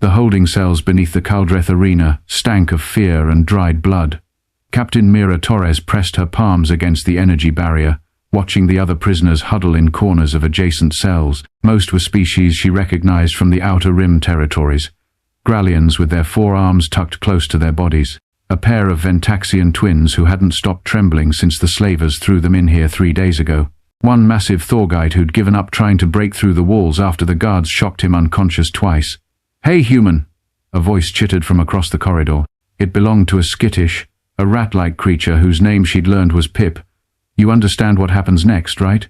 The holding cells beneath the Kaldreth arena stank of fear and dried blood. Captain Mira Torres pressed her palms against the energy barrier, watching the other prisoners huddle in corners of adjacent cells. Most were species she recognized from the outer rim territories. Grallians with their forearms tucked close to their bodies. A pair of Ventaxian twins who hadn't stopped trembling since the slavers threw them in here 3 days ago. One massive Thorgite who'd given up trying to break through the walls after the guards shocked him unconscious twice. "Hey, human!" a voice chittered from across the corridor. It belonged to a skittish, a rat-like creature whose name she'd learned was Pip. "You understand what happens next, right?"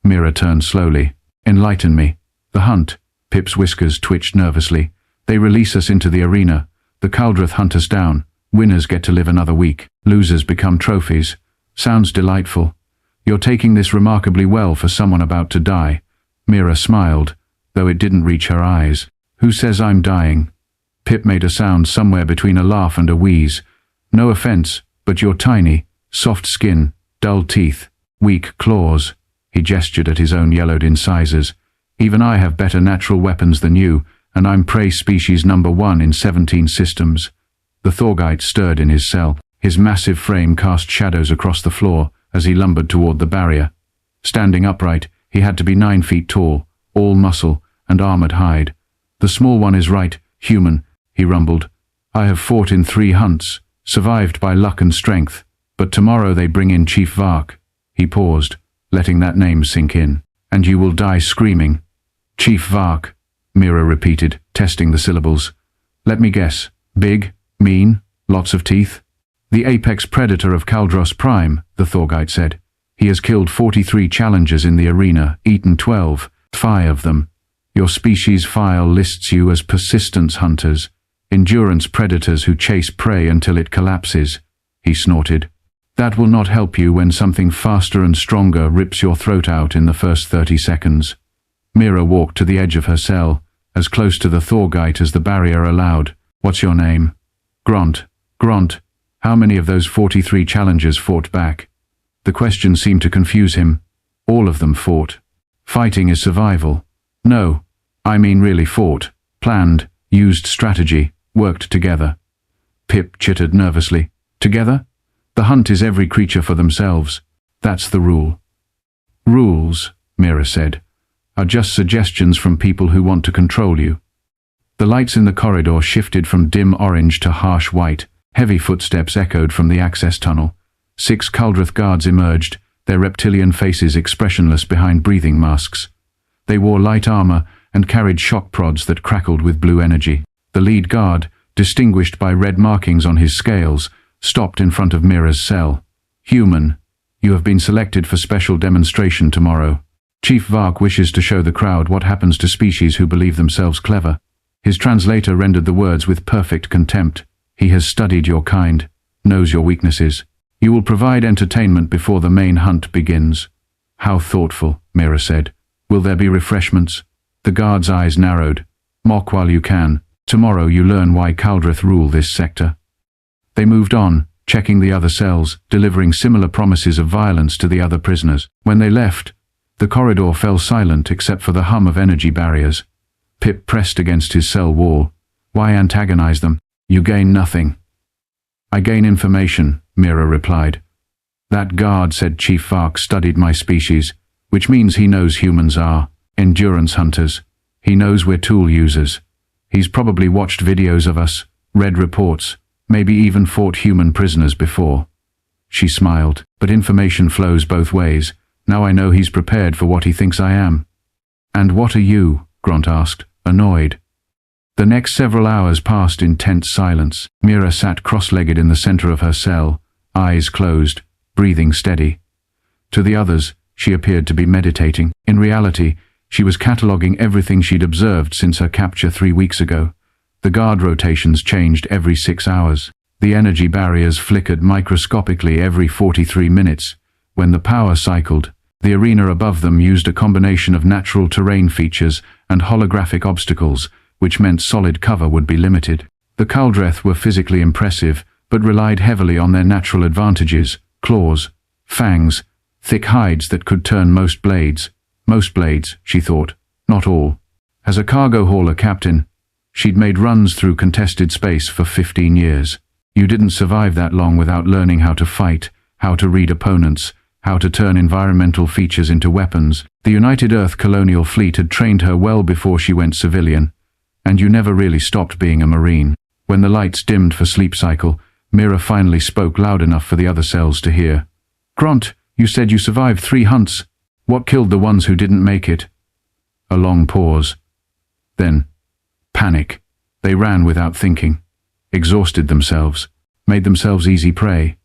Mira turned slowly. "Enlighten me." "The hunt." Pip's whiskers twitched nervously. "They release us into the arena. The Kaldreth hunt us down. Winners get to live another week. Losers become trophies. Sounds delightful. You're taking this remarkably well for someone about to die." Mira smiled, though it didn't reach her eyes. "Who says I'm dying?" Pip made a sound somewhere between a laugh and a wheeze. "No offense, but you're tiny, soft skin, dull teeth, weak claws." He gestured at his own yellowed incisors. "Even I have better natural weapons than you, and I'm prey species number 1 in 17 systems." The Thorgite stirred in his cell. His massive frame cast shadows across the floor as he lumbered toward the barrier. Standing upright, he had to be 9 feet tall, all muscle and armored hide. "The small one is right, human," he rumbled. "I have fought in 3 hunts, survived by luck and strength, but tomorrow they bring in Chief Vark." He paused, letting that name sink in. "And you will die screaming." "Chief Vark," Mira repeated, testing the syllables. "Let me guess. Big, mean, lots of teeth?" "The apex predator of Kaldros Prime," the Thorgite said. "He has killed 43 challengers in the arena, eaten 12, 5 of them. Your species file lists you as persistence hunters, endurance predators who chase prey until it collapses," he snorted. "That will not help you when something faster and stronger rips your throat out in the first 30 seconds. Mira walked to the edge of her cell, as close to the Thorgite as the barrier allowed. "What's your name?" "Grant." "Grant, how many of those 43 challengers fought back?" The question seemed to confuse him. "All of them fought." "Fighting is survival." "No, I mean really fought, planned, used strategy, worked together." Pip chittered nervously. "Together? The hunt is every creature for themselves. That's the rule." "Rules," Mira said, "are just suggestions from people who want to control you." The lights in the corridor shifted from dim orange to harsh white. Heavy footsteps echoed from the access tunnel. 6 Kaldreth guards emerged, their reptilian faces expressionless behind breathing masks. They wore light armor and carried shock prods that crackled with blue energy. The lead guard, distinguished by red markings on his scales, stopped in front of Mira's cell. "Human, you have been selected for special demonstration tomorrow. Chief Vark wishes to show the crowd what happens to species who believe themselves clever." His translator rendered the words with perfect contempt. "He has studied your kind, knows your weaknesses. You will provide entertainment before the main hunt begins." "How thoughtful," Mira said. "Will there be refreshments?" The guard's eyes narrowed. "Mock while you can. Tomorrow you learn why Kaldreth rule this sector." They moved on, checking the other cells, delivering similar promises of violence to the other prisoners. When they left, the corridor fell silent except for the hum of energy barriers. Pip pressed against his cell wall. "Why antagonize them? You gain nothing." "I gain information," Mira replied. "That guard," said Chief Vark, "studied my species, which means he knows humans are endurance hunters. He knows we're tool users. He's probably watched videos of us, read reports, maybe even fought human prisoners before." She smiled. "But information flows both ways. Now I know he's prepared for what he thinks I am." "And what are you?" Grant asked, annoyed. The next several hours passed in tense silence. Mira sat cross-legged in the center of her cell, eyes closed, breathing steady. To the others, she appeared to be meditating. In reality, she was cataloging everything she'd observed since her capture 3 weeks ago. The guard rotations changed every 6 hours. The energy barriers flickered microscopically every 43 minutes. When the power cycled, the arena above them used a combination of natural terrain features and holographic obstacles, which meant solid cover would be limited. The Kaldreth were physically impressive, but relied heavily on their natural advantages: claws, fangs, thick hides that could turn most blades. Most blades, she thought, not all. As a cargo hauler captain, She'd made runs through contested space for 15 years. You didn't survive that long without learning how to fight, how to read opponents, how to turn environmental features into weapons. The United Earth colonial fleet had trained her well before she went civilian, and you never really stopped being a Marine. When the lights dimmed for sleep cycle, Mira finally spoke loud enough for the other cells to hear. "Grant, you said you survived 3 hunts. What killed the ones who didn't make it?" A long pause. Then, panic. They ran without thinking, exhausted themselves, made themselves easy prey.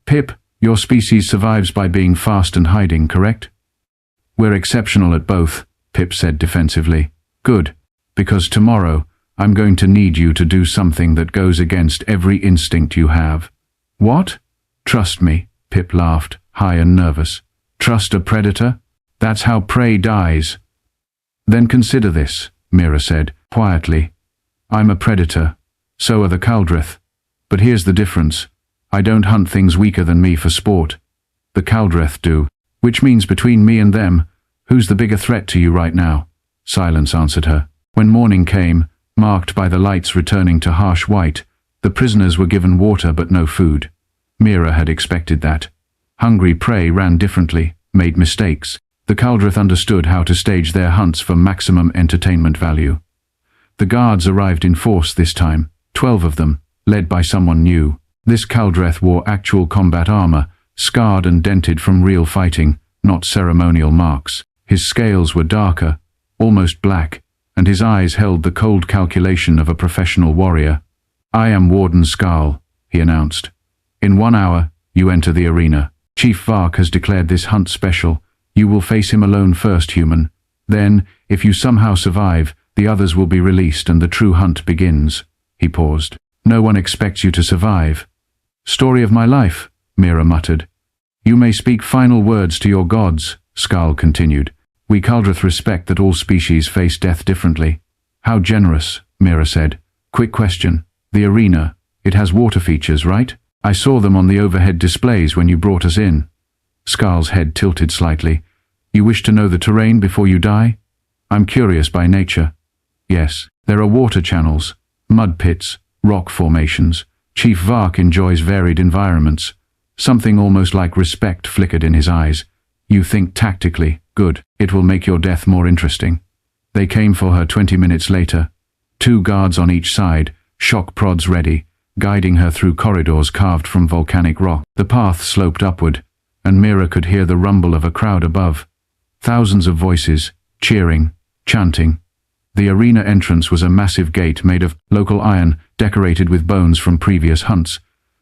"Pip, your species survives by being fast and hiding, correct?" "We're exceptional at both," Pip said defensively. "Good, because tomorrow I'm going to need you to do something that goes against every instinct you have." "What?" "Trust me," Pip laughed, high and nervous. "Trust a predator? That's how prey dies." "Then consider this," Mira said, quietly. "I'm a predator. So are the Kaldreth. But here's the difference. I don't hunt things weaker than me for sport. The Kaldreth do. Which means between me and them, who's the bigger threat to you right now?" Silence answered her. When morning came, marked by the lights returning to harsh white, the prisoners were given water but no food. Mira had expected that. Hungry prey ran differently, made mistakes. The Kaldreth understood how to stage their hunts for maximum entertainment value. The guards arrived in force this time, 12 of them, led by someone new. This Kaldreth wore actual combat armor, scarred and dented from real fighting, not ceremonial marks. His scales were darker, almost black, and his eyes held the cold calculation of a professional warrior. "I am Warden Skarl," he announced. "In 1 hour, you enter the arena. Chief Vark has declared this hunt special. You will face him alone first, human. Then, if you somehow survive, the others will be released and the true hunt begins." He paused. "No one expects you to survive." "Story of my life," Mira muttered. "You may speak final words to your gods," Skarl continued. "We Kaldreth respect that all species face death differently." "How generous," Mira said. "Quick question. The arena, it has water features, right? I saw them on the overhead displays when you brought us in." Skarl's head tilted slightly. "You wish to know the terrain before you die?" "I'm curious by nature." "Yes, there are water channels, mud pits, rock formations. Chief Vark enjoys varied environments." Something almost like respect flickered in his eyes. "You think tactically. Good. It will make your death more interesting." They came for her 20 minutes later. 2 guards on each side, shock prods ready, guiding her through corridors carved from volcanic rock. The path sloped upward, and Mira could hear the rumble of a crowd above. Thousands of voices, cheering, chanting. The arena entrance was a massive gate made of local iron, decorated with bones from previous hunts.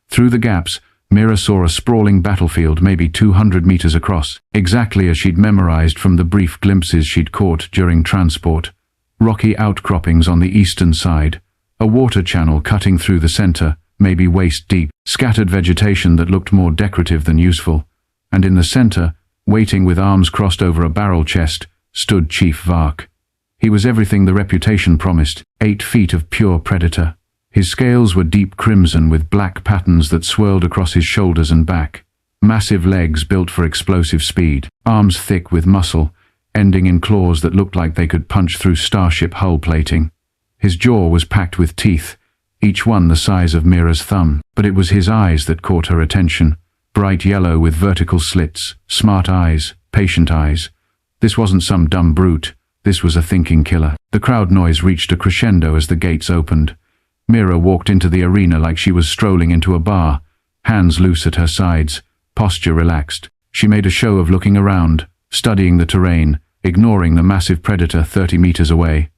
Through the gaps, Mira saw a sprawling battlefield maybe 200 meters across, exactly as she'd memorized from the brief glimpses she'd caught during transport. Rocky outcroppings on the eastern side, a water channel cutting through the center, maybe waist deep, scattered vegetation that looked more decorative than useful. And in the center, waiting with arms crossed over a barrel chest, stood Chief Vark. He was everything the reputation promised, 8 feet of pure predator. His scales were deep crimson with black patterns that swirled across his shoulders and back. Massive legs built for explosive speed, arms thick with muscle, ending in claws that looked like they could punch through starship hull plating. His jaw was packed with teeth, each one the size of Mira's thumb, but it was his eyes that caught her attention. Bright yellow with vertical slits, smart eyes, patient eyes. This wasn't some dumb brute, this was a thinking killer. The crowd noise reached a crescendo as the gates opened. Mira walked into the arena like she was strolling into a bar, hands loose at her sides, posture relaxed. She made a show of looking around, studying the terrain, ignoring the massive predator 30 meters away.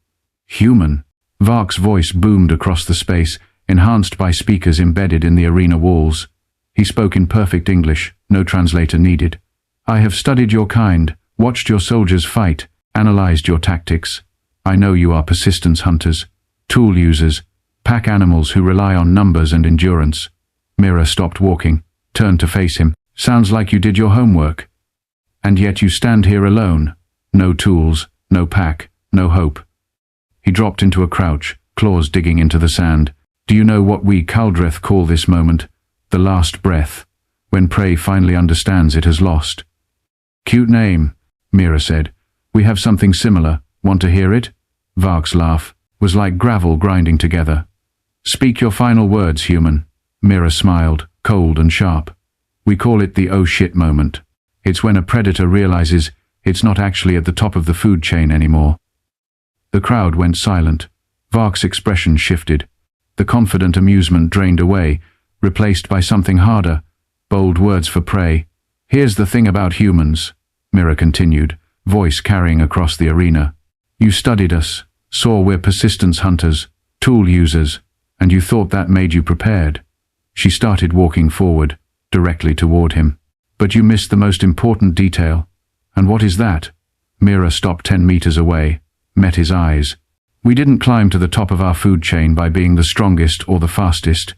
"Human." Vark's voice boomed across the space, enhanced by speakers embedded in the arena walls. He spoke in perfect English, no translator needed. "I have studied your kind, watched your soldiers fight, analyzed your tactics. I know you are persistence hunters, tool users, pack animals who rely on numbers and endurance." Mira stopped walking, turned to face him. "Sounds like you did your homework. And yet you stand here alone. No tools, no pack, no hope." He dropped into a crouch, claws digging into the sand. "Do you know what we Kaldreth call this moment? The last breath, when prey finally understands it has lost." "Cute name," Mira said. "We have something similar. Want to hear it?" Vark's laugh. was like gravel grinding together. "Speak your final words, human." Mira smiled, cold and sharp. "We call it the oh shit moment. It's when a predator realizes it's not actually at the top of the food chain anymore." The crowd went silent. Vark's expression shifted. The confident amusement drained away, replaced by something harder, bold words for prey. "Here's the thing about humans," Mira continued, voice carrying across the arena. "You studied us, saw we're persistence hunters, tool users, and you thought that made you prepared." She started walking forward, directly toward him. "But you missed the most important detail." "And what is that?" Mira stopped 10 meters away, met his eyes. "We didn't climb to the top of our food chain by being the strongest or the fastest.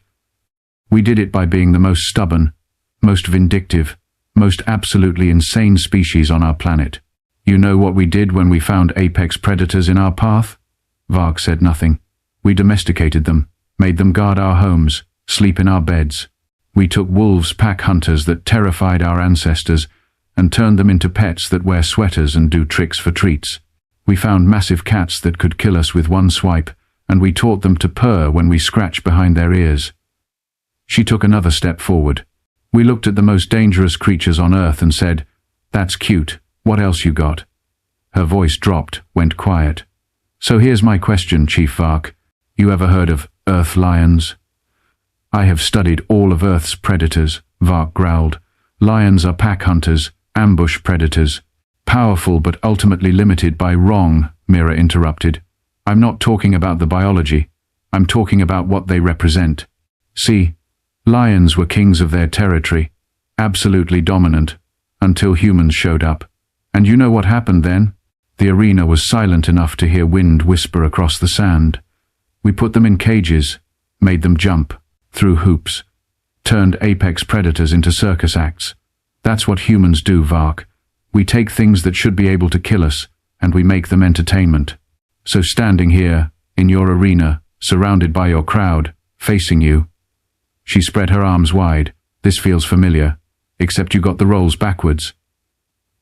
We did it by being the most stubborn, most vindictive, most absolutely insane species on our planet. You know what we did when we found apex predators in our path?" Vark said nothing. "We domesticated them, made them guard our homes, sleep in our beds. We took wolves, pack hunters that terrified our ancestors, and turned them into pets that wear sweaters and do tricks for treats. We found massive cats that could kill us with one swipe, and we taught them to purr when we scratched behind their ears." She took another step forward. "We looked at the most dangerous creatures on Earth and said, 'That's cute, what else you got?'" Her voice dropped, went quiet. "So here's my question, Chief Vark. You ever heard of Earth lions?" "I have studied all of Earth's predators," Vark growled. "Lions are pack hunters, ambush predators. Powerful but ultimately limited by wrong," Mira interrupted. "I'm not talking about the biology. I'm talking about what they represent. See, lions were kings of their territory, absolutely dominant, until humans showed up. And you know what happened then? The arena was silent enough to hear wind whisper across the sand. We put them in cages, made them jump, threw hoops, turned apex predators into circus acts. That's what humans do, Vark. We take things that should be able to kill us, and we make them entertainment. So standing here, in your arena, surrounded by your crowd, facing you." She spread her arms wide. "This feels familiar, except you got the roles backwards."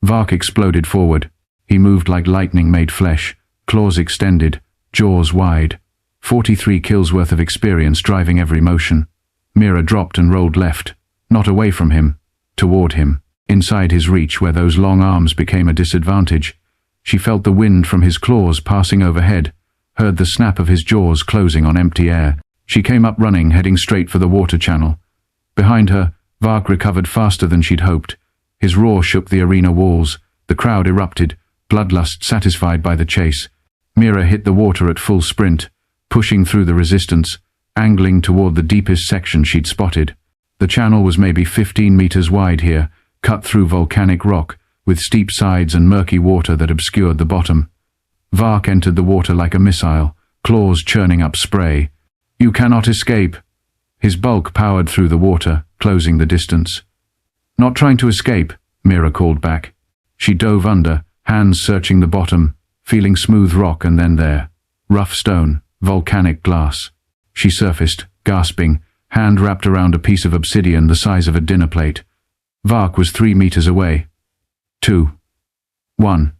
Vark exploded forward. He moved like lightning made flesh, claws extended, jaws wide. 43 kills worth of experience driving every motion. Mira dropped and rolled left, not away from him, toward him, inside his reach where those long arms became a disadvantage. She felt the wind from his claws passing overhead, heard the snap of his jaws closing on empty air. She came up running, heading straight for the water channel. Behind her, Vark recovered faster than she'd hoped. His roar shook the arena walls. The crowd erupted, bloodlust satisfied by the chase. Mira hit the water at full sprint, pushing through the resistance, angling toward the deepest section she'd spotted. The channel was maybe 15 meters wide here, cut through volcanic rock, with steep sides and murky water that obscured the bottom. Vark entered the water like a missile, claws churning up spray. "You cannot escape." His bulk powered through the water, closing the distance. "Not trying to escape," Mira called back. She dove under, hands searching the bottom, feeling smooth rock and then there. Rough stone, volcanic glass. She surfaced, gasping, hand wrapped around a piece of obsidian the size of a dinner plate. Vark was 3 meters away. 2. 1.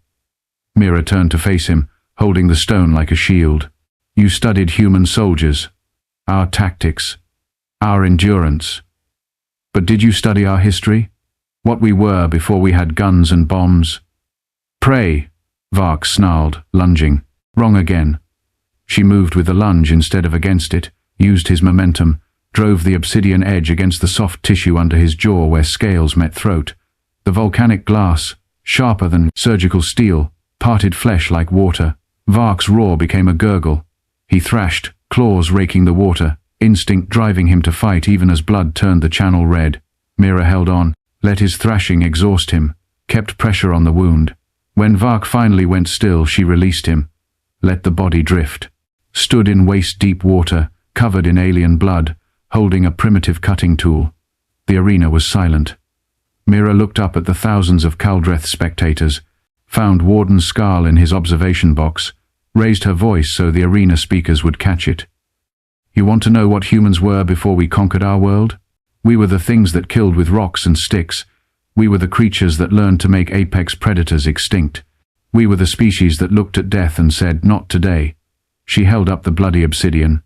Mira turned to face him, holding the stone like a shield. "You studied human soldiers. Our tactics. Our endurance. But did you study our history? What we were before we had guns and bombs?" "Pray," Vark snarled, lunging. "Wrong again." She moved with a lunge instead of against it, used his momentum, drove the obsidian edge against the soft tissue under his jaw where scales met throat. The volcanic glass, sharper than surgical steel, parted flesh like water. Vark's roar became a gurgle. He thrashed, claws raking the water, instinct driving him to fight even as blood turned the channel red. Mira held on, let his thrashing exhaust him, kept pressure on the wound. When Vark finally went still, she released him, let the body drift. Stood in waist-deep water, covered in alien blood, holding a primitive cutting tool. The arena was silent. Mira looked up at the thousands of Kaldreth spectators, found Warden Skarl in his observation box, raised her voice so the arena speakers would catch it. "You want to know what humans were before we conquered our world? We were the things that killed with rocks and sticks. We were the creatures that learned to make apex predators extinct. We were the species that looked at death and said, 'Not today.'" She held up the bloody obsidian.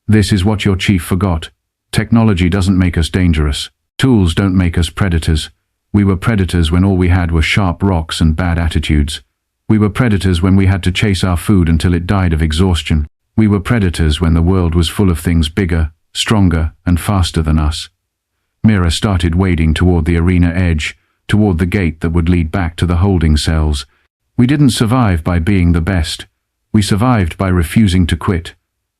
"This is what your chief forgot. Technology doesn't make us dangerous. Tools don't make us predators. We were predators when all we had were sharp rocks and bad attitudes. We were predators when we had to chase our food until it died of exhaustion. We were predators when the world was full of things bigger, stronger, and faster than us." Mira started wading toward the arena edge, toward the gate that would lead back to the holding cells. "We didn't survive by being the best. We survived by refusing to quit,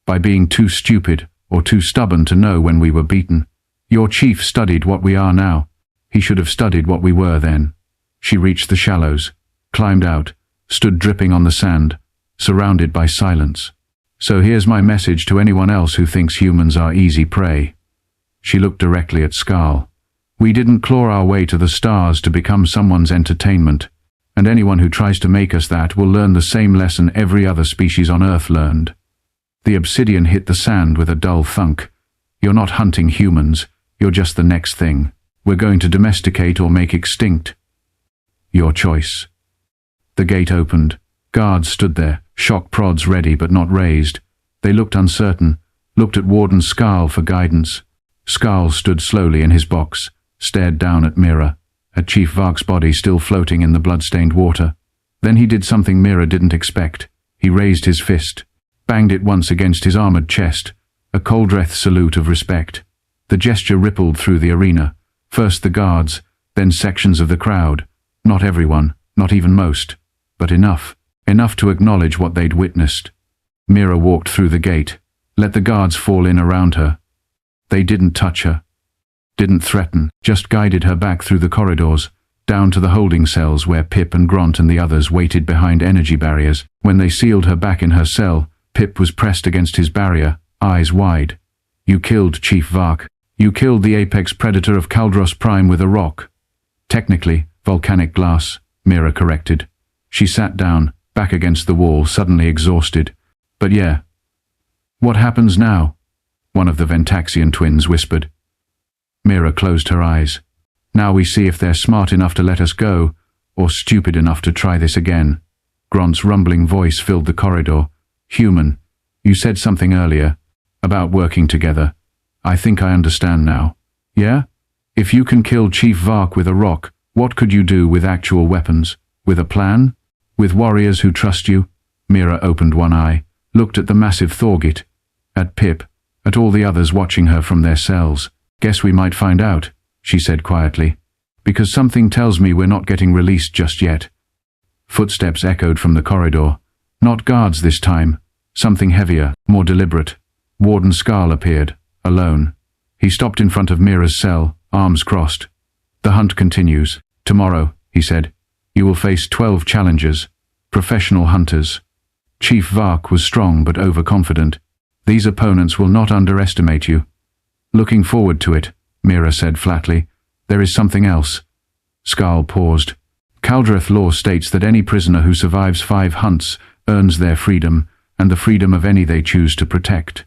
by being too stupid or too stubborn to know when we were beaten. Your chief studied what we are now. He should have studied what we were then." She reached the shallows, climbed out, stood dripping on the sand, surrounded by silence. "So here's my message to anyone else who thinks humans are easy prey." She looked directly at Skal. "We didn't claw our way to the stars to become someone's entertainment, and anyone who tries to make us that will learn the same lesson every other species on Earth learned." The obsidian hit the sand with a dull thunk. "You're not hunting humans, you're just the next thing. We're going to domesticate or make extinct. Your choice." The gate opened. Guards stood there, shock prods ready but not raised. They looked uncertain, looked at Warden Skal for guidance. Skal stood slowly in his box, stared down at Mira, at Chief Vark's body still floating in the blood-stained water. Then he did something Mira didn't expect. He raised his fist, banged it once against his armored chest, a Kaldreth salute of respect. The gesture rippled through the arena, first the guards, then sections of the crowd. Not everyone, not even most, but enough to acknowledge what they'd witnessed. Mira walked through the gate, let the guards fall in around her. They didn't touch her, didn't threaten, just guided her back through the corridors, down to the holding cells where Pip and Grant and the others waited behind energy barriers. When they sealed her back in her cell, Pip was pressed against his barrier, eyes wide. "You killed Chief Vark. You killed the apex predator of Kaldreth Prime with a rock." "Technically, volcanic glass," Mira corrected. She sat down, back against the wall, suddenly exhausted. "But yeah." "What happens now?" one of the Ventaxian twins whispered. Mira closed her eyes. "Now we see if they're smart enough to let us go, or stupid enough to try this again." Grant's rumbling voice filled the corridor. "Human, you said something earlier, about working together. I think I understand now. Yeah? If you can kill Chief Vark with a rock, what could you do with actual weapons? With a plan? With warriors who trust you?" Mira opened one eye, looked at the massive Thorgit, at Pip, at all the others watching her from their cells. "Guess we might find out," she said quietly, "because something tells me we're not getting released just yet." Footsteps echoed from the corridor. Not guards this time. Something heavier, more deliberate. Warden Skal appeared, alone. He stopped in front of Mira's cell, arms crossed. "The hunt continues. Tomorrow," he said, "you will face 12 challengers, professional hunters." Chief Vark was strong but overconfident. "These opponents will not underestimate you." "Looking forward to it," Mira said flatly. "There is something else." Skal paused. "Kaldreth law states that any prisoner who survives 5 hunts earns their freedom, and the freedom of any they choose to protect."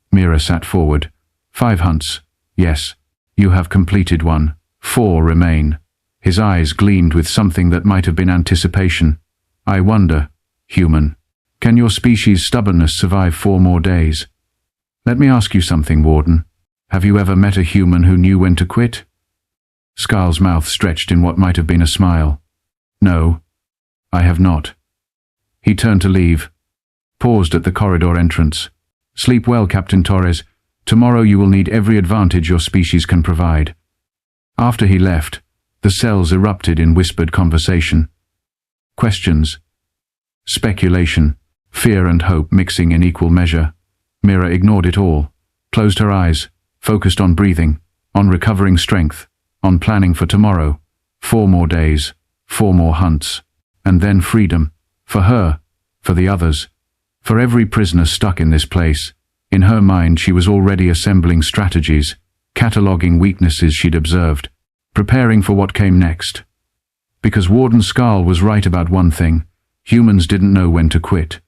Mira sat forward. 5 hunts. Yes. You have completed one. 4 remain. His eyes gleamed with something that might have been anticipation. "I wonder, human, can your species' stubbornness survive 4 more days? Let me ask you something, Warden. Have you ever met a human who knew when to quit?" Skal's mouth stretched in what might have been a smile. "No, I have not." He turned to leave, paused at the corridor entrance. "Sleep well, Captain Torres. Tomorrow you will need every advantage your species can provide." After he left, the cells erupted in whispered conversation. Questions, speculation, fear and hope mixing in equal measure. Mira ignored it all, closed her eyes, focused on breathing, on recovering strength, on planning for tomorrow. 4 more days, 4 more hunts, and then freedom. For her, for the others, for every prisoner stuck in this place. In her mind she was already assembling strategies, cataloguing weaknesses she'd observed, preparing for what came next. Because Warden Skal was right about one thing: humans didn't know when to quit.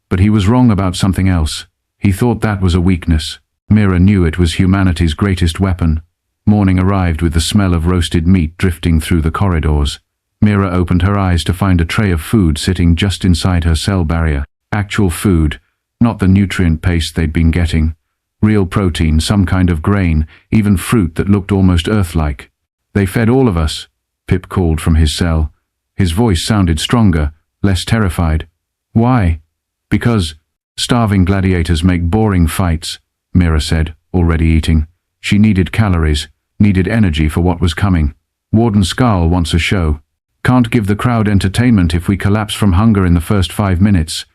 But he was wrong about something else. He thought that was a weakness. Mira knew it was humanity's greatest weapon. Morning arrived with the smell of roasted meat drifting through the corridors. Mira opened her eyes to find a tray of food sitting just inside her cell barrier. Actual food, Not the nutrient paste they'd been getting. Real protein, some kind of grain, even fruit that looked almost Earth-like. "They fed all of us," Pip called from his cell. His voice sounded stronger, less terrified. "Why?" "Because starving gladiators make boring fights," Mira said, already eating. She needed calories, needed energy for what was coming. "Warden Skarl wants a show. Can't give the crowd entertainment if we collapse from hunger in the first 5 minutes."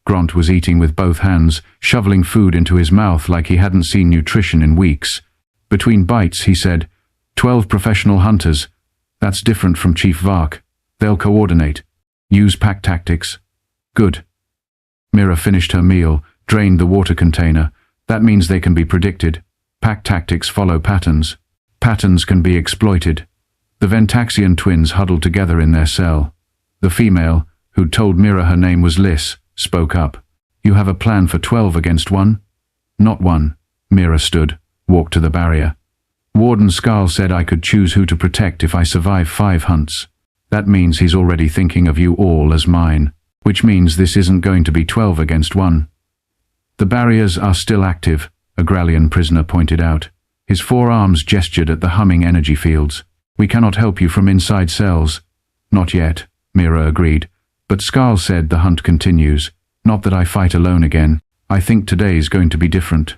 Grant was eating with both hands, shoveling food into his mouth like he hadn't seen nutrition in weeks. Between bites, he said, 12 professional hunters. That's different from Chief Vark. They'll coordinate. Use pack tactics." "Good." Mira finished her meal, drained the water container. "That means they can be predicted. Pack tactics follow patterns. Patterns can be exploited." The Ventaxian twins huddled together in their cell. The female, who'd told Mira her name was Liz, spoke up. "You have a plan for 12 against 1? "Not 1. Mira stood, walked to the barrier. "Warden Skarl said I could choose who to protect if I survive 5 hunts. That means he's already thinking of you all as mine, which means this isn't going to be 12 against 1. "The barriers are still active," a Grallian prisoner pointed out. His forearms gestured at the humming energy fields. "We cannot help you from inside cells." "Not yet," Mira agreed. "But Skarl said the hunt continues. Not that I fight alone again. I think today's going to be different."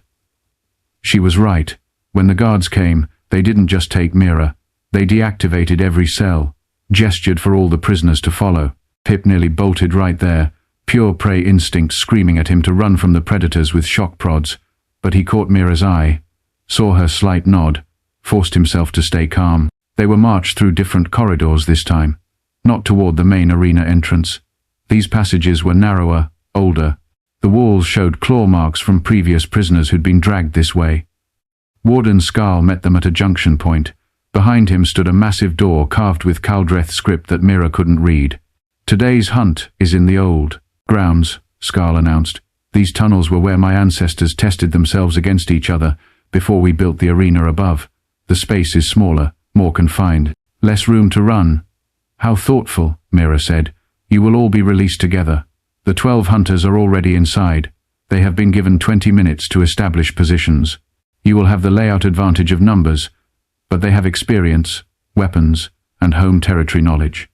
She was right. When the guards came, they didn't just take Mira. They deactivated every cell, gestured for all the prisoners to follow. Pip nearly bolted right there, pure prey instinct screaming at him to run from the predators with shock prods. But he caught Mira's eye, saw her slight nod, forced himself to stay calm. They were marched through different corridors this time, not toward the main arena entrance. These passages were narrower, older. The walls showed claw marks from previous prisoners who'd been dragged this way. Warden Skarl met them at a junction point. Behind him stood a massive door carved with Kaldreth script that Mira couldn't read. "Today's hunt is in the old grounds," Skarl announced. "These tunnels were where my ancestors tested themselves against each other before we built the arena above. The space is smaller, more confined, less room to run." "How thoughtful," Mira said. "You will all be released together. The 12 hunters are already inside. They have been given 20 minutes to establish positions. You will have the layout advantage of numbers, but they have experience, weapons, and home territory knowledge."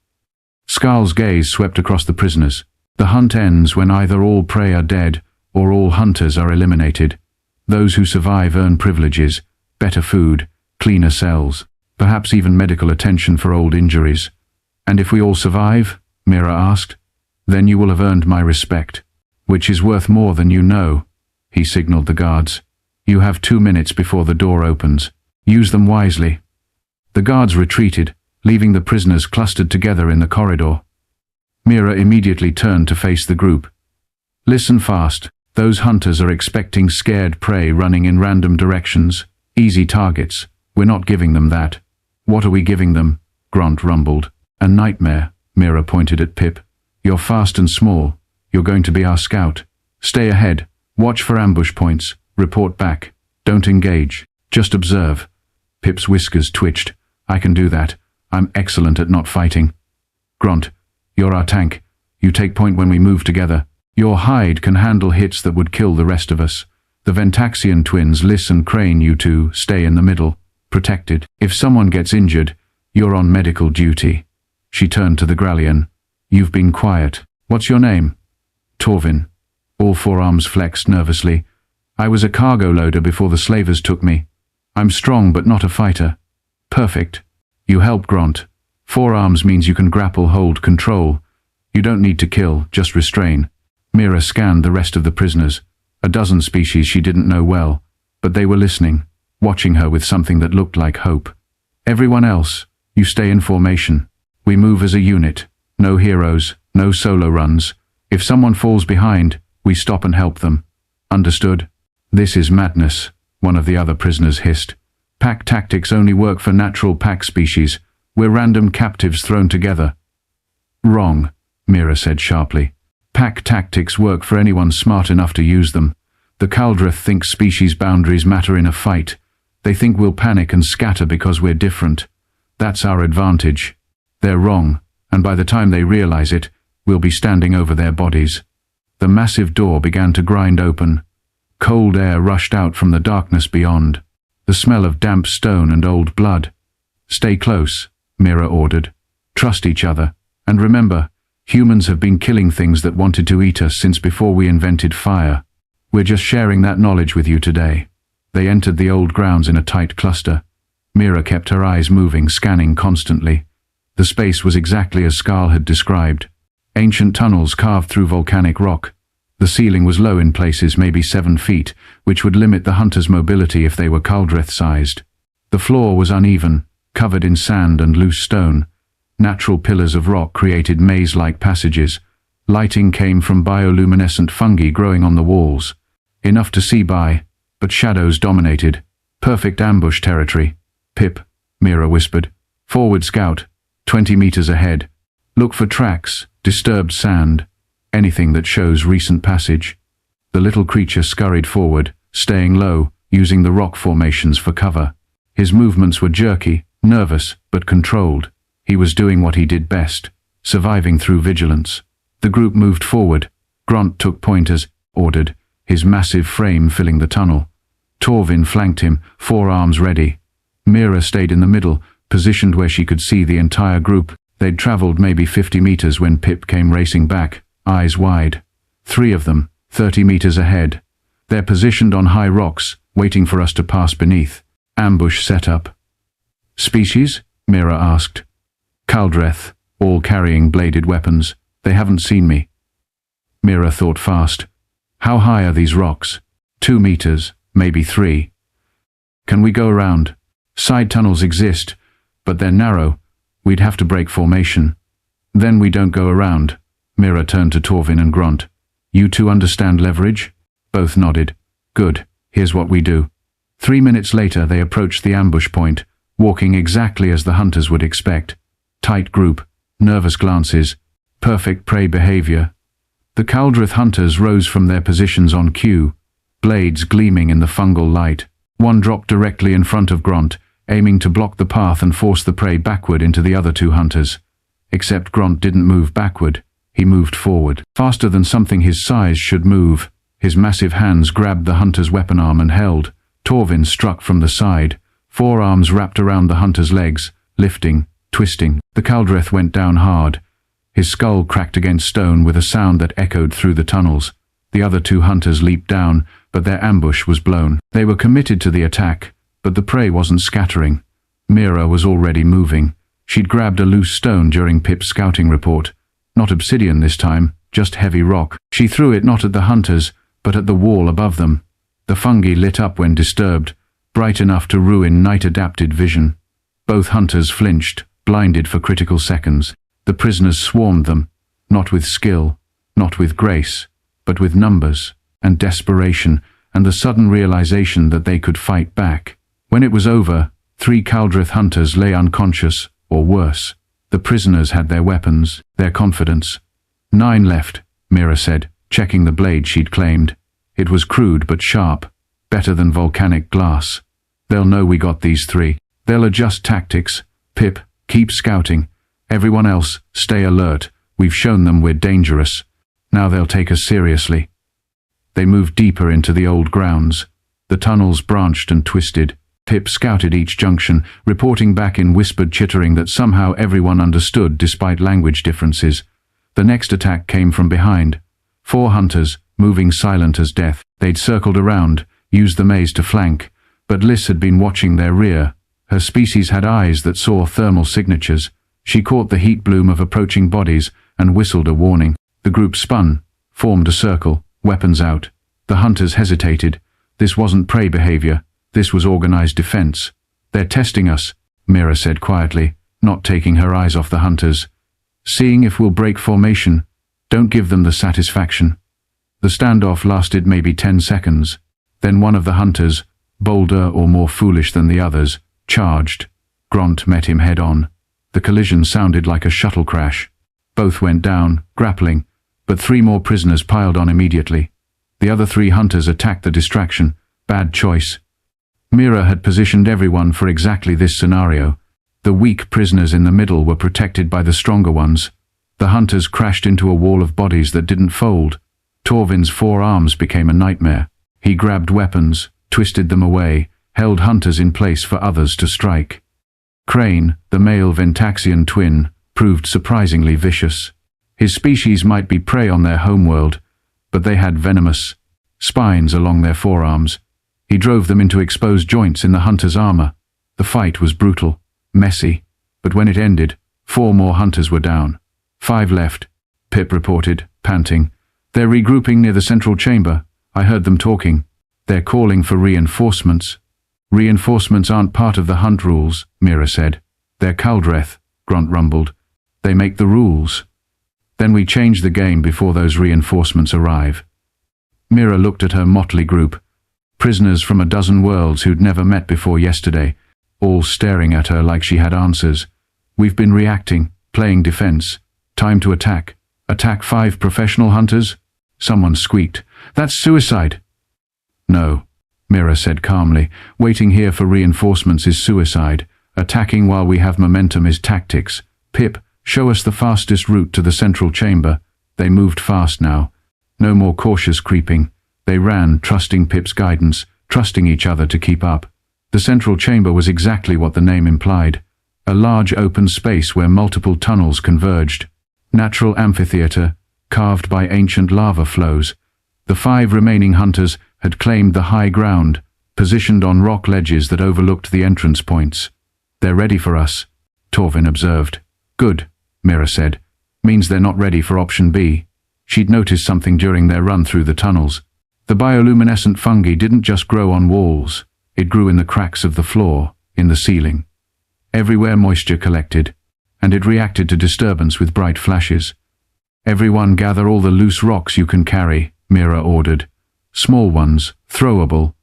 Skarl's gaze swept across the prisoners. "The hunt ends when either all prey are dead or all hunters are eliminated. Those who survive earn privileges, better food, cleaner cells, perhaps even medical attention for old injuries." "And if we all survive?" Mira asked. "Then you will have earned my respect, which is worth more than you know," he signaled the guards. "You have 2 minutes before the door opens. Use them wisely." The guards retreated, leaving the prisoners clustered together in the corridor. Mira immediately turned to face the group. "Listen fast. Those hunters are expecting scared prey running in random directions. Easy targets. We're not giving them that." "What are we giving them?" Grant rumbled. "A nightmare," Mira pointed at Pip. "You're fast and small. You're going to be our scout. Stay ahead. Watch for ambush points. Report back. Don't engage. Just observe." Pip's whiskers twitched. "I can do that. I'm excellent at not fighting." "Grant, you're our tank. You take point when we move together. Your hide can handle hits that would kill the rest of us. The Ventaxian twins, Liz and Crane, you two, stay in the middle, protected. If someone gets injured, you're on medical duty." She turned to the Grallian. "You've been quiet. What's your name?" "Torvin." All forearms flexed nervously. "I was a cargo loader before the slavers took me. I'm strong but not a fighter." "Perfect. You help, Grant. Forearms means you can grapple, hold, control. You don't need to kill, just restrain." Mira scanned the rest of the prisoners. A dozen species she didn't know well, but they were listening, watching her with something that looked like hope. "Everyone else, you stay in formation. We move as a unit. No heroes, no solo runs. If someone falls behind, we stop and help them. Understood?" "This is madness," one of the other prisoners hissed. "Pack tactics only work for natural pack species. We're random captives thrown together." "Wrong," Mira said sharply. "Pack tactics work for anyone smart enough to use them. The Kaldreth think species boundaries matter in a fight. They think we'll panic and scatter because we're different. That's our advantage. They're wrong, and by the time they realize it, we'll be standing over their bodies." The massive door began to grind open. Cold air rushed out from the darkness beyond, the smell of damp stone and old blood. "Stay close," Mira ordered. "Trust each other, and remember, humans have been killing things that wanted to eat us since before we invented fire. We're just sharing that knowledge with you today." They entered the old grounds in a tight cluster. Mira kept her eyes moving, scanning constantly. The space was exactly as Skarl had described. Ancient tunnels carved through volcanic rock. The ceiling was low in places, maybe 7 feet, which would limit the hunters' mobility if they were Kaldreth-sized. The floor was uneven, covered in sand and loose stone. Natural pillars of rock created maze-like passages. Lighting came from bioluminescent fungi growing on the walls. Enough to see by, but shadows dominated. "Perfect ambush territory." "Pip," Mira whispered. "Forward scout, 20 meters ahead. Look for tracks, disturbed sand, anything that shows recent passage." The little creature scurried forward, staying low, using the rock formations for cover. His movements were jerky, nervous, but controlled. He was doing what he did best, surviving through vigilance. The group moved forward. Grant took point as ordered, his massive frame filling the tunnel. Torvin flanked him, 4 arms ready. Mira stayed in the middle, positioned where she could see the entire group. They'd traveled maybe 50 meters when Pip came racing back, eyes wide. 3 of them, 30 meters ahead. They're positioned on high rocks, waiting for us to pass beneath. Ambush set up. "Species?" Mira asked. "Kaldreth, all carrying bladed weapons. They haven't seen me." Mira thought fast. "How high are these rocks?" 2 meters, maybe 3. "Can we go around?" "Side tunnels exist, but they're narrow. We'd have to break formation." "Then we don't go around." Mira turned to Torvin and Grant. "You two understand leverage?" Both nodded. "Good. Here's what we do." 3 minutes later they approached the ambush point, walking exactly as the hunters would expect. Tight group, nervous glances, perfect prey behavior. The Kaldreth hunters rose from their positions on cue, blades gleaming in the fungal light. One dropped directly in front of Grant, aiming to block the path and force the prey backward into the other 2 hunters. Except Grant didn't move backward. He moved forward, faster than something his size should move. His massive hands grabbed the hunter's weapon arm and held. Torvin struck from the side. 4 arms wrapped around the hunter's legs, lifting, twisting. The Kaldreth went down hard. His skull cracked against stone with a sound that echoed through the tunnels. The other 2 hunters leaped down, but their ambush was blown. They were committed to the attack, but the prey wasn't scattering. Mira was already moving. She'd grabbed a loose stone during Pip's scouting report. Not obsidian this time, just heavy rock. She threw it not at the hunters, but at the wall above them. The fungi lit up when disturbed, bright enough to ruin night-adapted vision. Both hunters flinched, blinded for critical seconds. The prisoners swarmed them, not with skill, not with grace, but with numbers, and desperation, and the sudden realization that they could fight back. When it was over, 3 Kaldreth hunters lay unconscious, or worse. The prisoners had their weapons, their confidence. 9 left, Mira said, checking the blade she'd claimed. It was crude but sharp, better than volcanic glass. "They'll know we got these 3. They'll adjust tactics. Pip, keep scouting. Everyone else, stay alert. We've shown them we're dangerous. Now they'll take us seriously." They moved deeper into the old grounds. The tunnels branched and twisted. Pip scouted each junction, reporting back in whispered chittering that somehow everyone understood despite language differences. The next attack came from behind. 4 hunters, moving silent as death. They'd circled around, used the maze to flank, but Liz had been watching their rear. Her species had eyes that saw thermal signatures. She caught the heat bloom of approaching bodies and whistled a warning. The group spun, formed a circle, weapons out. The hunters hesitated. This wasn't prey behavior. This was organized defense. "They're testing us," Mira said quietly, not taking her eyes off the hunters. "Seeing if we'll break formation. Don't give them the satisfaction." The standoff lasted maybe 10 seconds. Then one of the hunters, bolder or more foolish than the others, charged. Grant met him head-on. The collision sounded like a shuttle crash. Both went down, grappling, but 3 more prisoners piled on immediately. The other 3 hunters attacked the distraction. Bad choice. Mira had positioned everyone for exactly this scenario. The weak prisoners in the middle were protected by the stronger ones. The hunters crashed into a wall of bodies that didn't fold. Torvin's forearms became a nightmare. He grabbed weapons, twisted them away, held hunters in place for others to strike. Crane, the male Ventaxian twin, proved surprisingly vicious. His species might be prey on their homeworld, but they had venomous spines along their forearms. He drove them into exposed joints in the hunter's armor. The fight was brutal, messy, but when it ended, 4 more hunters were down. 5 left, Pip reported, panting. They're regrouping near the central chamber. I heard them talking. They're calling for reinforcements. Reinforcements aren't part of the hunt rules, Mira said. They're Kaldreth, Grunt rumbled. They make the rules. Then we change the game before those reinforcements arrive. Mira looked at her motley group. Prisoners from a dozen worlds who'd never met before yesterday, all staring at her like she had answers. We've been reacting, playing defense. Time to attack. Attack 5 professional hunters? Someone squeaked. That's suicide. No, Mira said calmly. Waiting here for reinforcements is suicide. Attacking while we have momentum is tactics. Pip, show us the fastest route to the central chamber. They moved fast now. No more cautious creeping. They ran, trusting Pip's guidance, trusting each other to keep up. The central chamber was exactly what the name implied. A large open space where multiple tunnels converged. Natural amphitheater, carved by ancient lava flows. The 5 remaining hunters had claimed the high ground, positioned on rock ledges that overlooked the entrance points. They're ready for us, Torvin observed. Good, Mira said. Means they're not ready for option B. She'd noticed something during their run through the tunnels. The bioluminescent fungi didn't just grow on walls. It grew in the cracks of the floor, in the ceiling. Everywhere moisture collected, and it reacted to disturbance with bright flashes. Everyone gather all the loose rocks you can carry, Mira ordered. Small ones, throwable.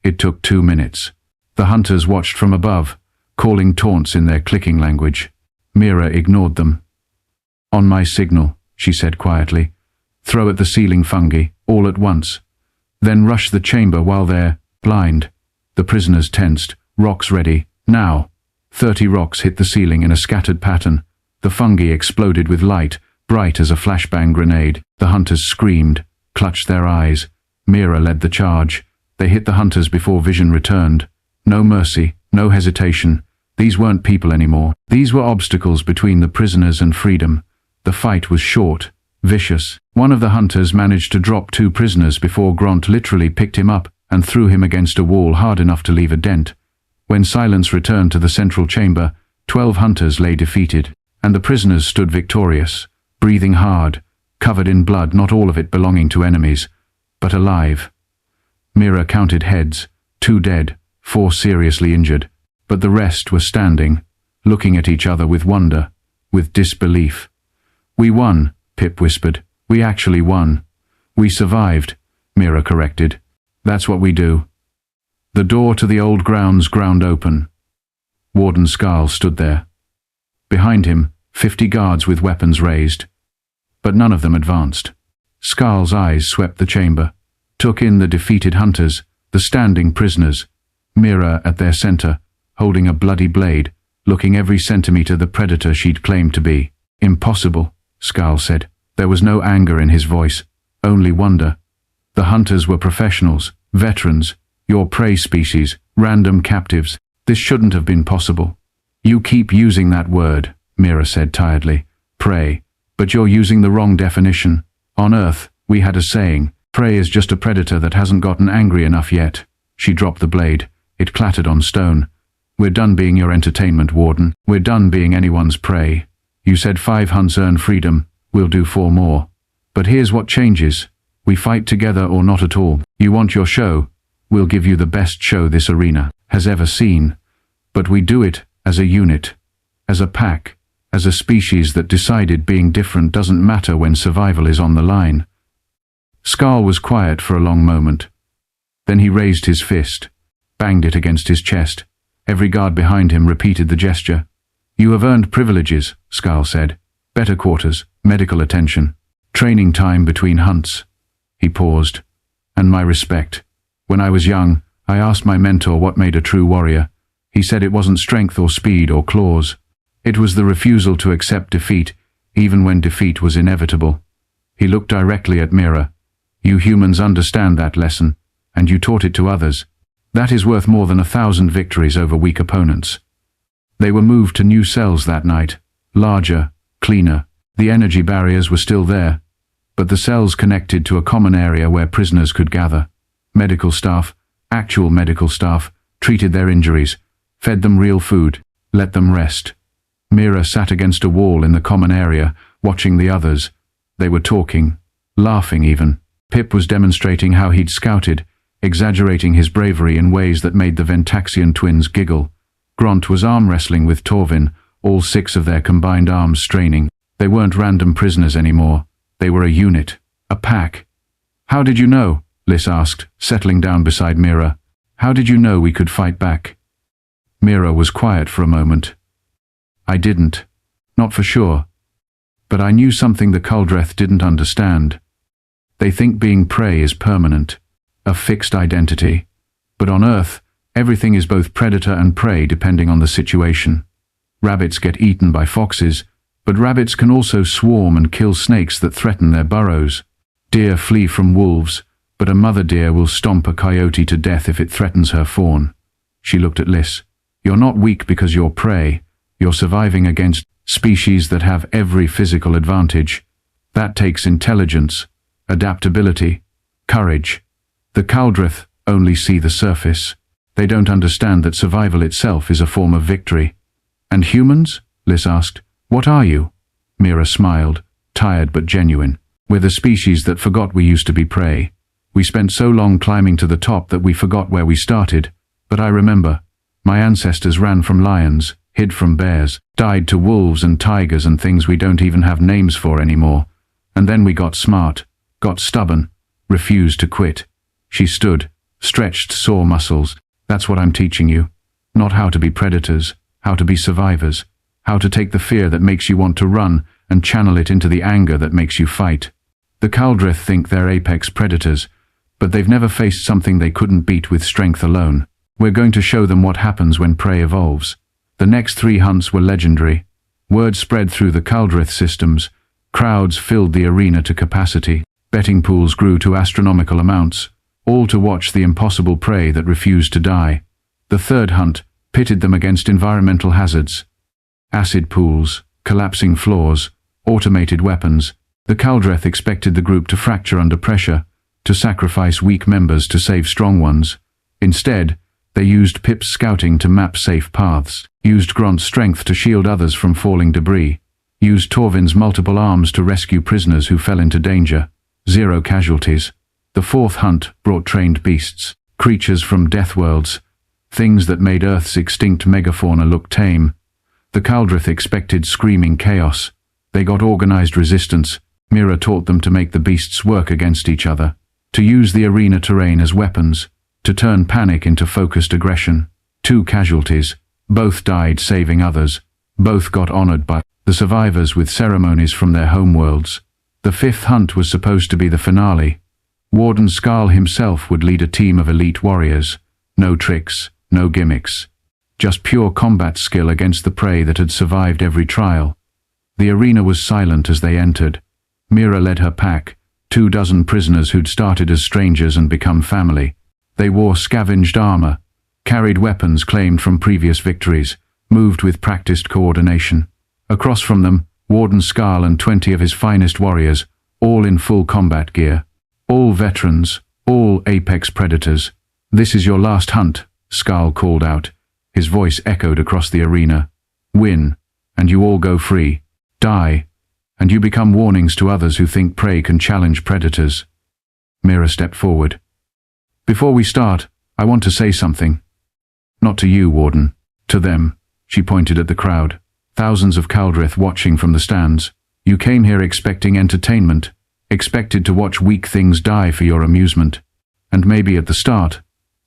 It took 2 minutes. The hunters watched from above, calling taunts in their clicking language. Mira ignored them. On my signal, she said quietly. Throw at the ceiling fungi, all at once. Then rush the chamber while they're blind. The prisoners tensed, rocks ready, now. 30 rocks hit the ceiling in a scattered pattern. The fungi exploded with light, bright as a flashbang grenade. The hunters screamed, clutched their eyes. Mira led the charge. They hit the hunters before vision returned. No mercy, no hesitation. These weren't people anymore. These were obstacles between the prisoners and freedom. The fight was short, vicious. One of the hunters managed to drop 2 prisoners before Grant literally picked him up and threw him against a wall hard enough to leave a dent. When silence returned to the central chamber, 12 hunters lay defeated, and the prisoners stood victorious, breathing hard, covered in blood, not all of it belonging to enemies, but alive. Mira counted heads, 2 dead, 4 seriously injured, but the rest were standing, looking at each other with wonder, with disbelief. We won, Pip whispered. We actually won. We survived, Mira corrected. That's what we do. The door to the old grounds ground open. Warden Skarl stood there. Behind him, 50 guards with weapons raised. But none of them advanced. Skarl's eyes swept the chamber, took in the defeated hunters, the standing prisoners, Mira at their center, holding a bloody blade, looking every centimeter the predator she'd claimed to be. Impossible, Skarl said. There was no anger in his voice, only wonder. The hunters were professionals, veterans, your prey species, random captives. This shouldn't have been possible. You keep using that word, Mira said tiredly. Prey. But you're using the wrong definition. On Earth, we had a saying, prey is just a predator that hasn't gotten angry enough yet. She dropped the blade. It clattered on stone. We're done being your entertainment, Warden. We're done being anyone's prey. You said 5 hunts earn freedom. We'll do 4 more. But here's what changes. We fight together or not at all. You want your show? We'll give you the best show this arena has ever seen. But we do it as a unit, as a pack, as a species that decided being different doesn't matter when survival is on the line. Skarl was quiet for a long moment. Then he raised his fist, banged it against his chest. Every guard behind him repeated the gesture. You have earned privileges, Skarl said. Better quarters, medical attention, training time between hunts. He paused. And my respect. When I was young, I asked my mentor what made a true warrior. He said it wasn't strength or speed or claws. It was the refusal to accept defeat, even when defeat was inevitable. He looked directly at Mira. You humans understand that lesson, and you taught it to others. That is worth more than 1,000 victories over weak opponents. They were moved to new cells that night, larger, cleaner. The energy barriers were still there, but the cells connected to a common area where prisoners could gather. Medical staff, actual medical staff, treated their injuries, fed them real food, let them rest. Mira sat against a wall in the common area, watching the others. They were talking, laughing even. Pip was demonstrating how he'd scouted, exaggerating his bravery in ways that made the Ventaxian twins giggle. Grant was arm wrestling with Torvin, all 6 of their combined arms straining. They weren't random prisoners anymore. They were a unit, a pack. "How did you know?" Liz asked, settling down beside Mira. "How did you know we could fight back?" Mira was quiet for a moment. "I didn't. Not for sure. But I knew something the Kaldreth didn't understand. They think being prey is permanent, a fixed identity. But on Earth, everything is both predator and prey depending on the situation. Rabbits get eaten by foxes, but rabbits can also swarm and kill snakes that threaten their burrows. Deer flee from wolves, but a mother deer will stomp a coyote to death if it threatens her fawn." She looked at Liz. "You're not weak because you're prey. You're surviving against species that have every physical advantage. That takes intelligence, adaptability, courage. The Kaldreth only see the surface. They don't understand that survival itself is a form of victory." "And humans?" Liz asked. "What are you?" Mira smiled, tired but genuine. "We're the species that forgot we used to be prey. We spent so long climbing to the top that we forgot where we started. But I remember. My ancestors ran from lions, hid from bears, died to wolves and tigers and things we don't even have names for anymore. And then we got smart, got stubborn, refused to quit." She stood, stretched sore muscles. "That's what I'm teaching you. Not how to be predators, how to be survivors. How to take the fear that makes you want to run and channel it into the anger that makes you fight. The Kaldreth think they're apex predators, but they've never faced something they couldn't beat with strength alone. We're going to show them what happens when prey evolves." The next 3 hunts were legendary. Word spread through the Kaldreth systems. Crowds filled the arena to capacity. Betting pools grew to astronomical amounts, all to watch the impossible prey that refused to die. The 3rd hunt pitted them against environmental hazards. Acid pools, collapsing floors, automated weapons. The Kaldreth expected the group to fracture under pressure, to sacrifice weak members to save strong ones. Instead, they used Pip's scouting to map safe paths, used Grant's strength to shield others from falling debris, used Torvin's multiple arms to rescue prisoners who fell into danger. 0 casualties. The 4th hunt brought trained beasts, creatures from death worlds, things that made Earth's extinct megafauna look tame. The Kaldreth expected screaming chaos. They got organized resistance. Mira taught them to make the beasts work against each other, to use the arena terrain as weapons, to turn panic into focused aggression. 2 casualties. Both died saving others. Both got honored by the survivors with ceremonies from their homeworlds. The 5th hunt was supposed to be the finale. Warden Skarl himself would lead a team of elite warriors. No tricks, no gimmicks. Just pure combat skill against the prey that had survived every trial. The arena was silent as they entered. Mira led her pack, 24 prisoners who'd started as strangers and become family. They wore scavenged armor, carried weapons claimed from previous victories, moved with practiced coordination. Across from them, Warden Skarl and 20 of his finest warriors, all in full combat gear. All veterans, all apex predators. "This is your last hunt," Skarl called out. His voice echoed across the arena. "Win, and you all go free. Die, and you become warnings to others who think prey can challenge predators." Mira stepped forward. "Before we start, I want to say something. Not to you, Warden. To them." She pointed at the crowd. Thousands of Kaldreth watching from the stands. "You came here expecting entertainment, expected to watch weak things die for your amusement. And maybe at the start,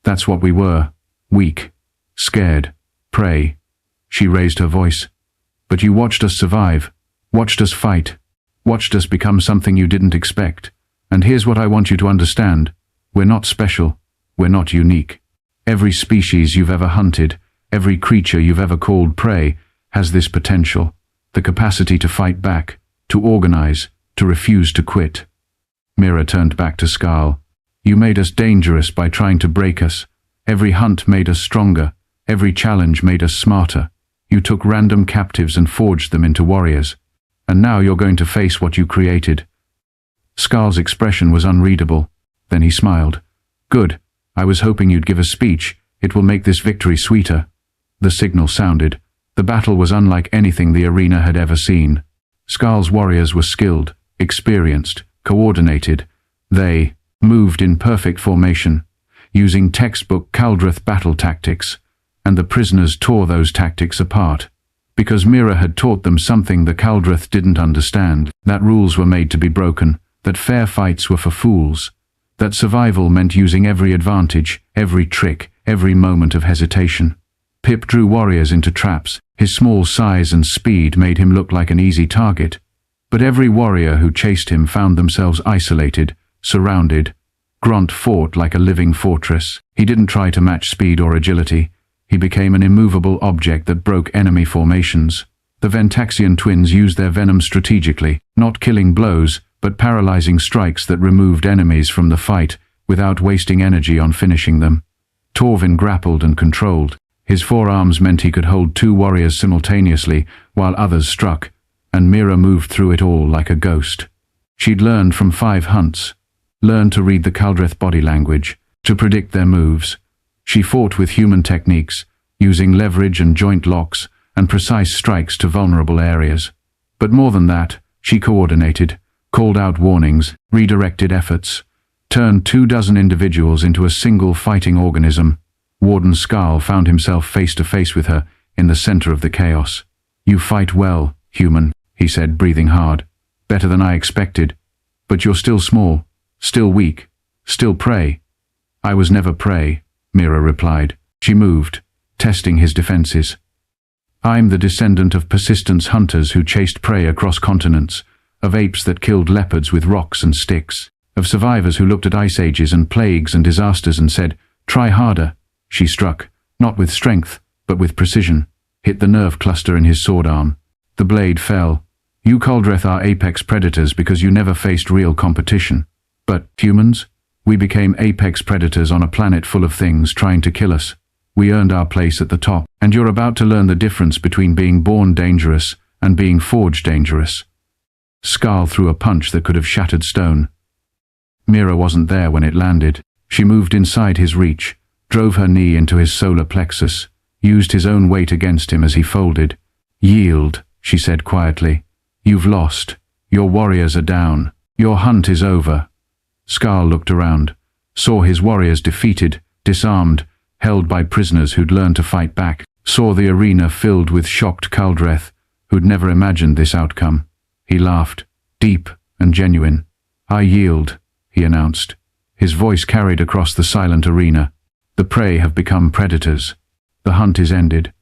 that's what we were. Weak. Scared. Prey." She raised her voice. "But you watched us survive, watched us fight, watched us become something you didn't expect. And here's what I want you to understand. We're not special. We're not unique. Every species you've ever hunted, every creature you've ever called prey, has this potential, the capacity to fight back, to organize, to refuse to quit." Mira turned back to Skal. You made us dangerous by trying to break us. Every hunt made us stronger. Every challenge made us smarter. You took random captives and forged them into warriors. And now you're going to face what you created. Skal's expression was unreadable. Then he smiled. Good. I was hoping you'd give a speech. It will make this victory sweeter. The signal sounded. The battle was unlike anything the arena had ever seen. Skal's warriors were skilled, experienced, coordinated. They moved in perfect formation, using textbook Kaldreth battle tactics, and the prisoners tore those tactics apart. Because Mira had taught them something the Kaldreth didn't understand, that rules were made to be broken, that fair fights were for fools, that survival meant using every advantage, every trick, every moment of hesitation. Pip drew warriors into traps. His small size and speed made him look like an easy target. But every warrior who chased him found themselves isolated, surrounded. Grant fought like a living fortress. He didn't try to match speed or agility. He became an immovable object that broke enemy formations. The Ventaxian twins used their venom strategically, not killing blows, but paralyzing strikes that removed enemies from the fight without wasting energy on finishing them. Torvin grappled and controlled. His forearms meant he could hold two warriors simultaneously while others struck, and Mira moved through it all like a ghost. She'd learned from 5 hunts, learned to read the Kaldreth body language, to predict their moves. She fought with human techniques, using leverage and joint locks and precise strikes to vulnerable areas. But more than that, she coordinated, called out warnings, redirected efforts, turned 24 individuals into a single fighting organism. Warden Skal found himself face to face with her in the center of the chaos. You fight well, human, he said, breathing hard. Better than I expected. But you're still small, still weak, still prey. I was never prey, Mira replied. She moved, testing his defenses. I'm the descendant of persistence hunters who chased prey across continents, of apes that killed leopards with rocks and sticks, of survivors who looked at ice ages and plagues and disasters and said, try harder. She struck, not with strength, but with precision, hit the nerve cluster in his sword arm. The blade fell. You Kaldreth are apex predators because you never faced real competition. But humans? We became apex predators on a planet full of things trying to kill us. We earned our place at the top, and you're about to learn the difference between being born dangerous and being forged dangerous. Skal threw a punch that could have shattered stone. Mira wasn't there when it landed. She moved inside his reach, drove her knee into his solar plexus, used his own weight against him as he folded. Yield, she said quietly. You've lost. Your warriors are down. Your hunt is over. Skal looked around, saw his warriors defeated, disarmed, held by prisoners who'd learned to fight back, saw the arena filled with shocked Kaldreth, who'd never imagined this outcome. He laughed, deep and genuine. I yield, he announced. His voice carried across the silent arena. The prey have become predators. The hunt is ended.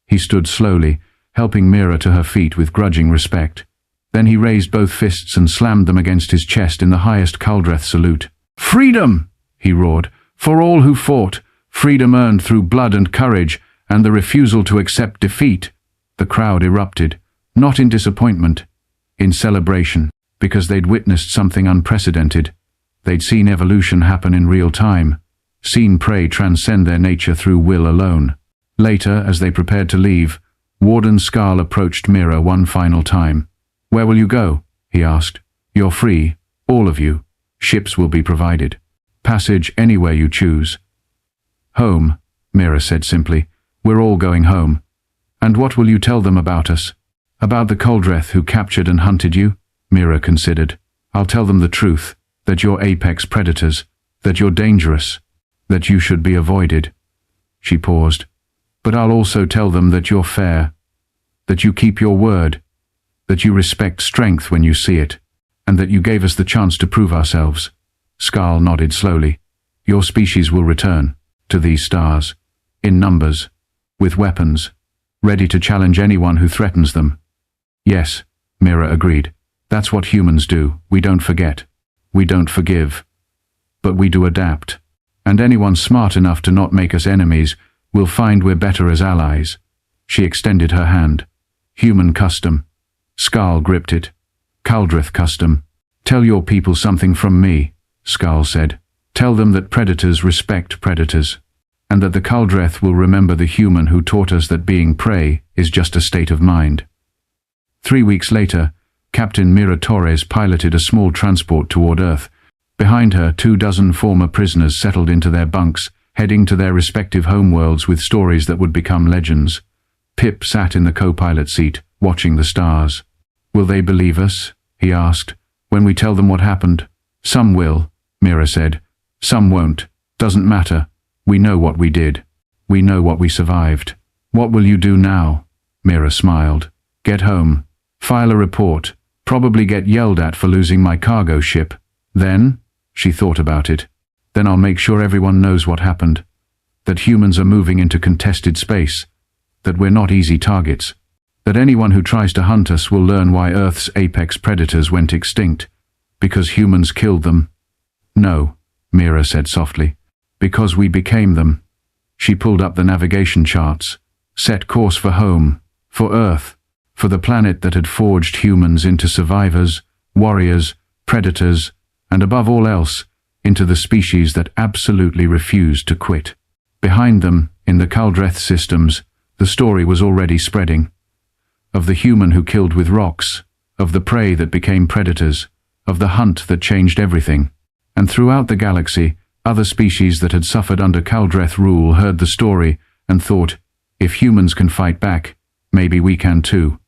He stood slowly, helping Mira to her feet with grudging respect. Then he raised both fists and slammed them against his chest in the highest Kaldreth salute. Freedom! He roared. For all who fought, freedom earned through blood and courage, and the refusal to accept defeat. The crowd erupted, not in disappointment, in celebration, because they'd witnessed something unprecedented. They'd seen evolution happen in real time, seen prey transcend their nature through will alone. Later, as they prepared to leave, Warden Skal approached Mira one final time. Where will you go? He asked. You're free, all of you. Ships will be provided. Passage anywhere you choose. Home, Mira said simply. We're all going home. And what will you tell them about us? About the Kaldreth who captured and hunted you? Mira considered. I'll tell them the truth, that you're apex predators, that you're dangerous, that you should be avoided. She paused. But I'll also tell them that you're fair, that you keep your word, that you respect strength when you see it, and that you gave us the chance to prove ourselves. Skal nodded slowly. Your species will return to these stars, in numbers, with weapons, ready to challenge anyone who threatens them. Yes, Mira agreed. That's what humans do. We don't forget. We don't forgive. But we do adapt. And anyone smart enough to not make us enemies will find we're better as allies. She extended her hand. Human custom. Skal gripped it. Kaldreth custom. Tell your people something from me, Skull said. Tell them that predators respect predators, and that the Kaldreth will remember the human who taught us that being prey is just a state of mind. 3 weeks later, Captain Mira Torres piloted a small transport toward Earth. Behind her, 24 former prisoners settled into their bunks, heading to their respective homeworlds with stories that would become legends. Pip sat in the co-pilot seat, watching the stars. Will they believe us? He asked. When we tell them what happened? Some will, Mira said. Some won't. Doesn't matter. We know what we did. We know what we survived. What will you do now? Mira smiled. Get home. File a report. Probably get yelled at for losing my cargo ship. Then, she thought about it, then I'll make sure everyone knows what happened. That humans are moving into contested space. That we're not easy targets. That anyone who tries to hunt us will learn why Earth's apex predators went extinct. Because humans killed them. No, Mira said softly. Because we became them. She pulled up the navigation charts. Set course for home. For Earth. For the planet that had forged humans into survivors, warriors, predators, and above all else, into the species that absolutely refused to quit. Behind them, in the Kaldreth systems, the story was already spreading. Of the human who killed with rocks, of the prey that became predators, of the hunt that changed everything. And throughout the galaxy, other species that had suffered under Kaldreth rule heard the story and thought, if humans can fight back, maybe we can too.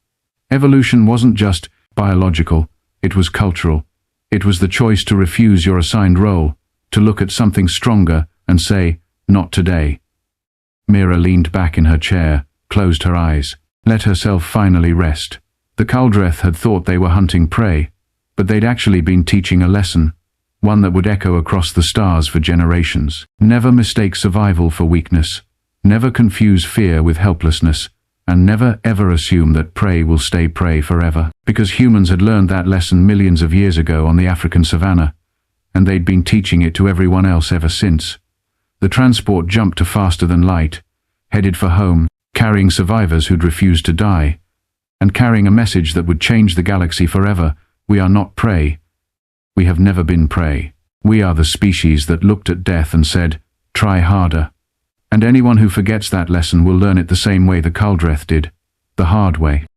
Evolution wasn't just biological, it was cultural. It was the choice to refuse your assigned role, to look at something stronger and say, not today. Mira leaned back in her chair, closed her eyes, let herself finally rest. The Kaldreth had thought they were hunting prey, but they'd actually been teaching a lesson, one that would echo across the stars for generations. Never mistake survival for weakness, never confuse fear with helplessness, and never ever assume that prey will stay prey forever. Because humans had learned that lesson millions of years ago on the African savannah, and they'd been teaching it to everyone else ever since. The transport jumped to faster than light, headed for home, carrying survivors who'd refused to die, and carrying a message that would change the galaxy forever. We are not prey. We have never been prey. We are the species that looked at death and said, try harder. And anyone who forgets that lesson will learn it the same way the Kaldreth did, the hard way.